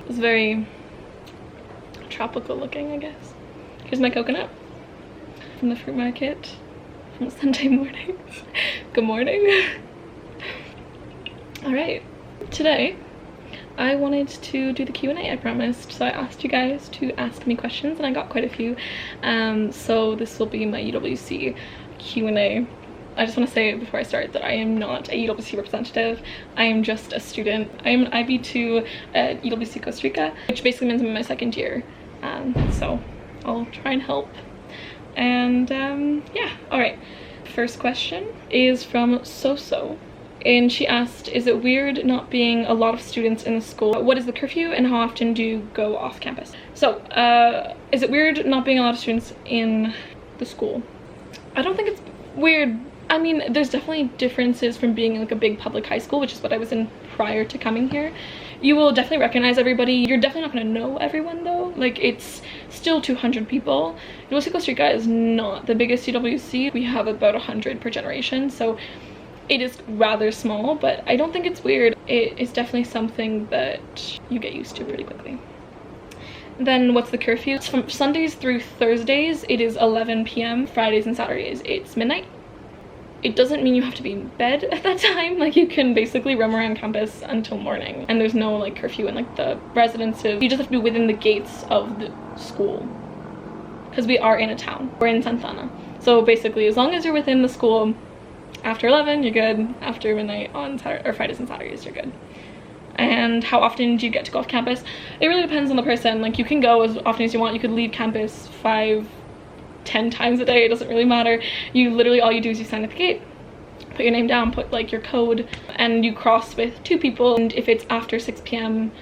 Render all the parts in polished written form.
It's very tropical looking, I guess. Here's my coconut from the fruit market from a Sunday morning. Good morning. All right, today I wanted to do the Q&A I promised. So I asked you guys to ask me questions and I got quite a few. So this will be my UWC Q&A. I just want to say before I start that I am not a UWC representative. I am just a student. I am an IB2 at UWC Costa Rica, which basically means I'm in my second year. So I'll try and help. And yeah, all right. First question is from Soso. And she asked, is it weird not being a lot of students in the school? What is the curfew and how often do you go off campus? So, is it weird not being a lot of students in the school? I don't think it's weird. I mean, there's definitely differences from being in like a big public high school, which is what I was in prior to coming here. You will definitely recognize everybody. You're definitely not going to know everyone though. Like, it's still 200 people. UWC Costa Rica is not the biggest UWC. We have about 100 per generation, so it is rather small, but I don't think it's weird. It is definitely something that you get used to pretty quickly. Then what's the curfew? It's from Sundays through Thursdays, it is 11 p.m. Fridays and Saturdays, it's midnight. It doesn't mean you have to be in bed at that time. Like, you can basically roam around campus until morning. And there's no like curfew in like the residences. You just have to be within the gates of the school. Because we are in a town. We're in Santa Ana. So basically, as long as you're within the school, after 11, you're good. After midnight on Fridays and Saturdays, you're good. And how often do you get to go off campus? It really depends on the person. Like, you can go as often as you want. You could leave campus 5, 10 times a day. It doesn't really matter. You literally, all you do is you sign at the gate, put your name down, put like your code, and you cross with 2 people. And if it's after 6 p.m,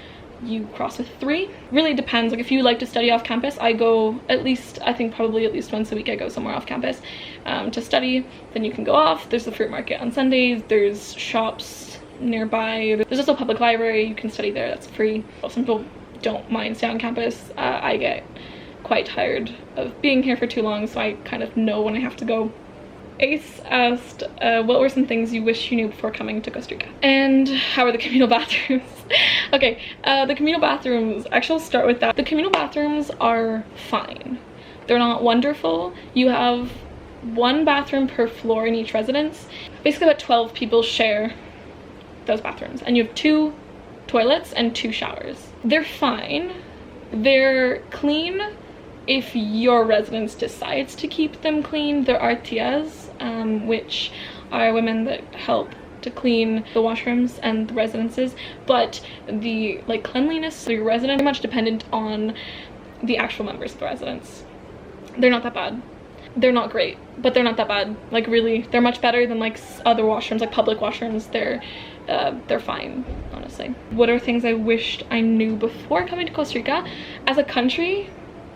you cross with 3. Really depends. Like, if you like to study off campus, I go at least, I think probably at least once a week I go somewhere off campus to study. Then you can go off. There's the fruit market on Sundays. There's shops nearby. There's also a public library. You can study there. That's free. Some people don't mind staying on campus. I get quite tired of being here for too long, so I kind of know when I have to go. Ace asked, what were some things you wish you knew before coming to Costa Rica? And how are the communal bathrooms? Okay, the communal bathrooms, actually I'll start with that. The communal bathrooms are fine. They're not wonderful. You have 1 bathroom per floor in each residence. Basically about 12 people share those bathrooms. And you have 2 toilets and 2 showers. They're fine. They're clean if your residence decides to keep them clean. There are tias, which are women that help to clean the washrooms and the residences, but the like cleanliness of your resident is very much dependent on the actual members of the residence. They're not that bad. They're not great, but they're not that bad. Like, really, they're much better than like other washrooms, like public washrooms. They're fine, honestly. What are things I wished I knew before coming to Costa Rica? As a country,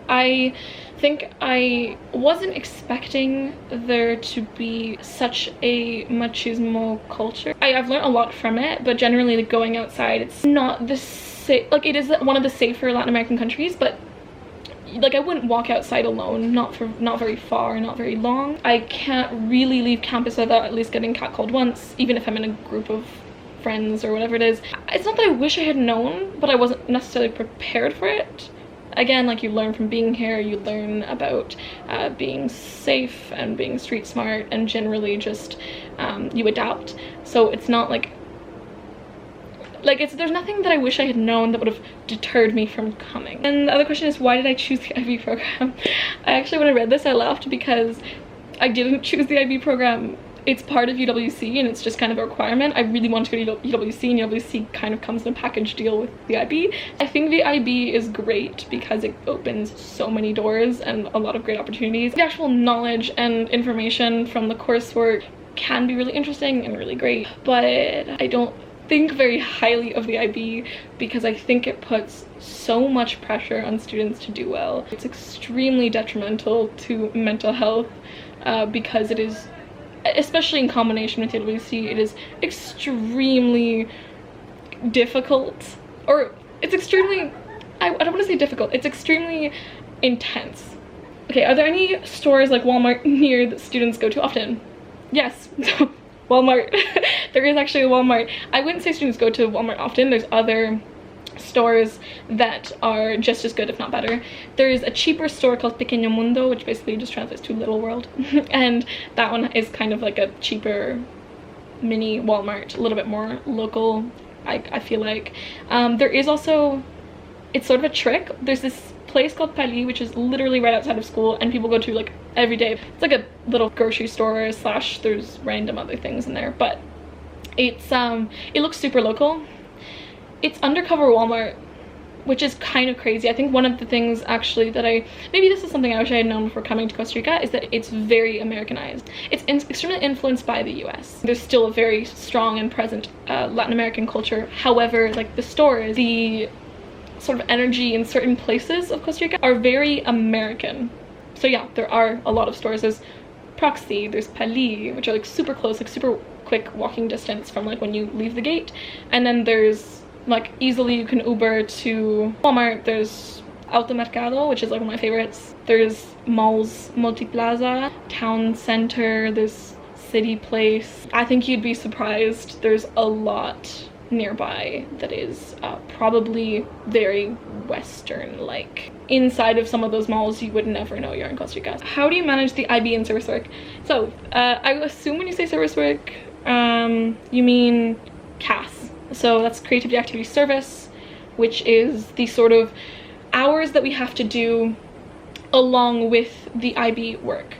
I think I wasn't expecting there to be such a machismo culture. I've learned a lot from it, but generally, like, going outside, it's not the same. Like, it is one of the safer Latin American countries, but like, I wouldn't walk outside alone, not very far, not very long. I can't really leave campus without at least getting catcalled once, even if I'm in a group of friends or whatever it is. It's not that I wish I had known, but I wasn't necessarily prepared for it. Again, like, you learn from being here, you learn about being safe and being street smart, and generally just you adapt. So it's not like there's nothing that I wish I had known that would have deterred me from coming. And the other question is, why did I choose the IB program? I actually, when I read this, I laughed because I didn't choose the IB program. It's part of UWC and it's just kind of a requirement. I really want to go to UWC, and UWC kind of comes in a package deal with the IB. I think the IB is great because it opens so many doors and a lot of great opportunities. The actual knowledge and information from the coursework can be really interesting and really great, but I don't think very highly of the IB because I think it puts so much pressure on students to do well. It's extremely detrimental to mental health because it is, especially in combination with UWC, it is extremely difficult, or it's extremely, I don't want to say difficult, it's extremely intense. Okay, are there any stores like Walmart near that students go to often? Yes. Walmart. There is actually a Walmart. I wouldn't say students go to Walmart often. There's other stores that are just as good, if not better. There's a cheaper store called Pequeño Mundo, which basically just translates to Little World. And that one is kind of like a cheaper mini Walmart, a little bit more local, I feel like. There is also, it's sort of a trick. There's this place called Pali, which is literally right outside of school, and people go to like every day. It's like a little grocery store slash there's random other things in there, but it's it looks super local. It's undercover Walmart, which is kind of crazy. I think one of the things actually that maybe this is something I wish I had known before coming to Costa Rica, is that it's very Americanized. It's extremely influenced by the US. There's still a very strong and present Latin American culture. However, like the stores, the sort of energy in certain places of Costa Rica are very American. So yeah, there are a lot of stores. There's Proxy, there's Pali, which are like super close, like super quick walking distance from like when you leave the gate. And then there's like easily you can Uber to Walmart. There's Automercado, which is like one of my favorites. There's malls, Multiplaza, Town Center, there's City Place. I think you'd be surprised. There's a lot nearby that is probably very Western like. Inside of some of those malls you would never know you're in Costa Rica. How do you manage the IB in service work? So I assume when you say service work you mean CAS. So that's creativity activity service, which is the sort of hours that we have to do along with the IB work.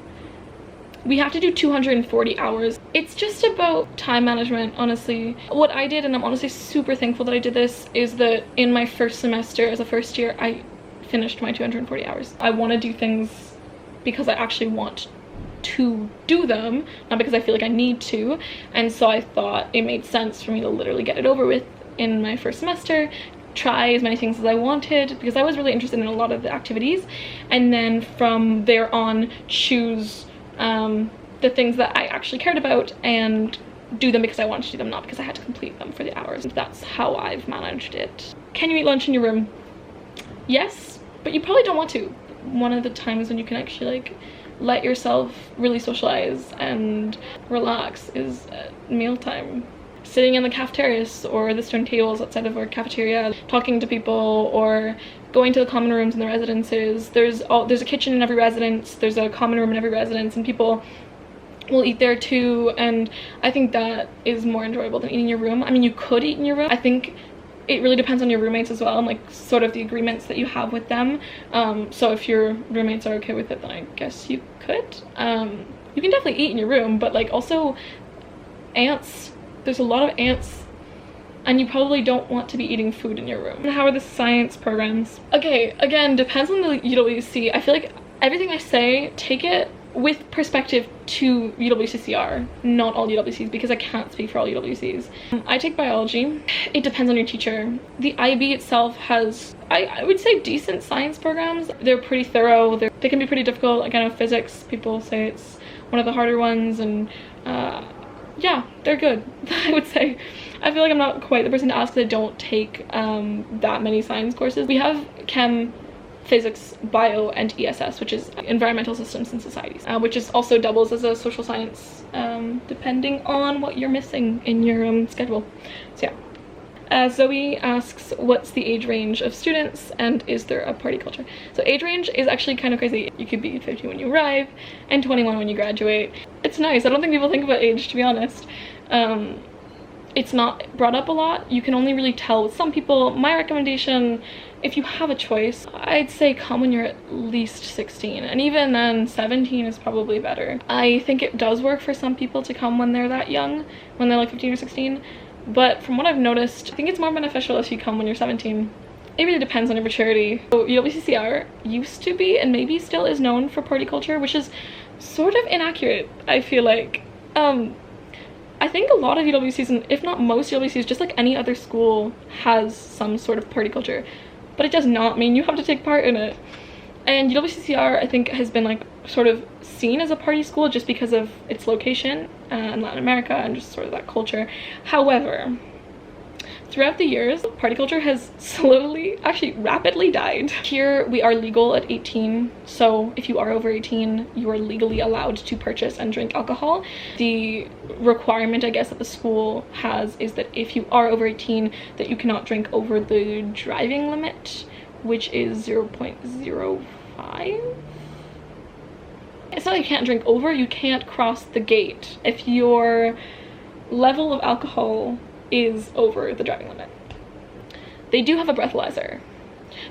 We have to do 240 hours. It's just about time management, honestly. What I did, and I'm honestly super thankful that I did this, is that in my first semester as a first year, I finished my 240 hours. I want to do things because I actually want to do them, not because I feel like I need to. And so I thought it made sense for me to literally get it over with in my first semester, try as many things as I wanted, because I was really interested in a lot of the activities, and then from there on choose the things that I actually cared about and do them because I wanted to do them, not because I had to complete them for the hours. That's how I've managed it. Can you eat lunch in your room? Yes, but you probably don't want to. One of the times when you can actually like let yourself really socialize and relax is at mealtime. Sitting in the cafeterias or the stone tables outside of our cafeteria, talking to people, or going to the common rooms in the residences. There's a kitchen in every residence, there's a common room in every residence, and people will eat there too, and I think that is more enjoyable than eating in your room. I mean, you could eat in your room. I think it really depends on your roommates as well, and like sort of the agreements that you have with them. So if your roommates are okay with it, then I guess you could. You can definitely eat in your room, but like also ants, there's a lot of ants, and you probably don't want to be eating food in your room. And how are the science programs? Okay, again, depends on the UWC. I feel like everything I say, take it with perspective to UWCCR, not all UWCs, because I can't speak for all UWCs. I take biology. It depends on your teacher. The IB itself has, I would say, decent science programs. They're pretty thorough. They can be pretty difficult. Like, I know physics, people say it's one of the harder ones, and yeah, they're good. I would say. I feel like I'm not quite the person to ask because I don't take that many science courses. We have chem, physics, bio, and ESS, which is environmental systems and societies, which is also doubles as a social science, depending on what you're missing in your schedule. So yeah. Zoe asks, what's the age range of students and is there a party culture? So age range is actually kind of crazy. You could be 15 when you arrive and 21 when you graduate. It's nice. I don't think people think about age, to be honest. It's not brought up a lot. You can only really tell with some people. My recommendation, if you have a choice, I'd say come when you're at least 16, and even then 17 is probably better. I think it does work for some people to come when they're that young, when they're like 15 or 16, but from what I've noticed, I think it's more beneficial if you come when you're 17. It really depends on your maturity. So UWCCR used to be, and maybe still is, known for party culture, which is sort of inaccurate, I feel like. I think a lot of UWCs, and if not most UWCs, just like any other school, has some sort of party culture, but it does not mean you have to take part in it. And UWCCR, I think, has been like sort of seen as a party school just because of its location in Latin America and just sort of that culture. However, Throughout the years, party culture has slowly, actually rapidly died. Here we are legal at 18, so if you are over 18, you are legally allowed to purchase and drink alcohol. The requirement, I guess, that the school has is that if you are over 18, that you cannot drink over the driving limit, which is 0.05. It's not like you can't drink over, you can't cross the gate if your level of alcohol is over the driving limit. They do have a breathalyzer,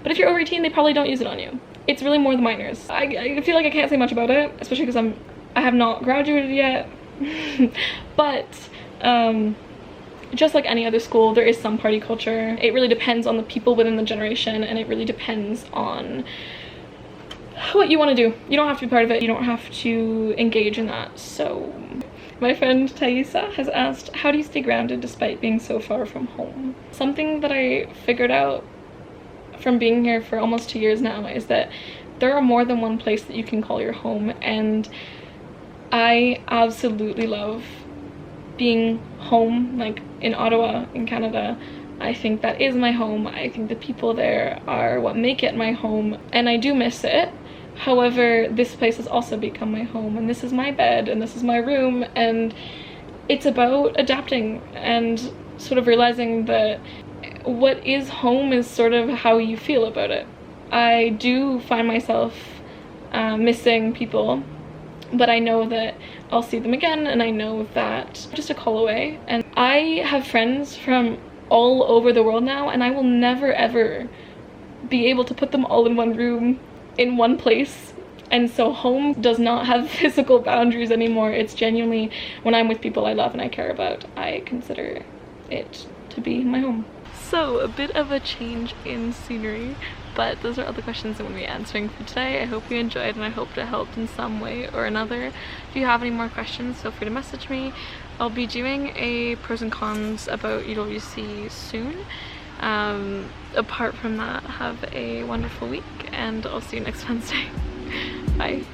but if you're over 18, they probably don't use it on you. It's really more the minors. I feel like I can't say much about it, especially because I have not graduated yet. But just like any other school, there is some party culture. It really depends on the people within the generation, and it really depends on what you want to do. You don't have to be part of it. You don't have to engage in that. So my friend Thaisa has asked, how do you stay grounded despite being so far from home? Something that I figured out from being here for almost 2 years now is that there are more than one place that you can call your home, and I absolutely love being home, like in Ottawa in Canada. I think that is my home. I think the people there are what make it my home, and I do miss it. However, this place has also become my home, and this is my bed, and this is my room, and it's about adapting and sort of realizing that what is home is sort of how you feel about it. I do find myself missing people, but I know that I'll see them again, and I know that just a call away. And I have friends from all over the world now, and I will never ever be able to put them all in one room, in one place. And so home does not have physical boundaries anymore. It's genuinely, when I'm with people I love and I care about, I consider it to be my home. So a bit of a change in scenery, but those are all the questions I'm going to be answering for today. I hope you enjoyed, and I hope it helped in some way or another. If you have any more questions, feel free to message me. I'll be doing a pros and cons about UWC soon. Apart from that, have a wonderful week, and I'll see you next Wednesday. Bye.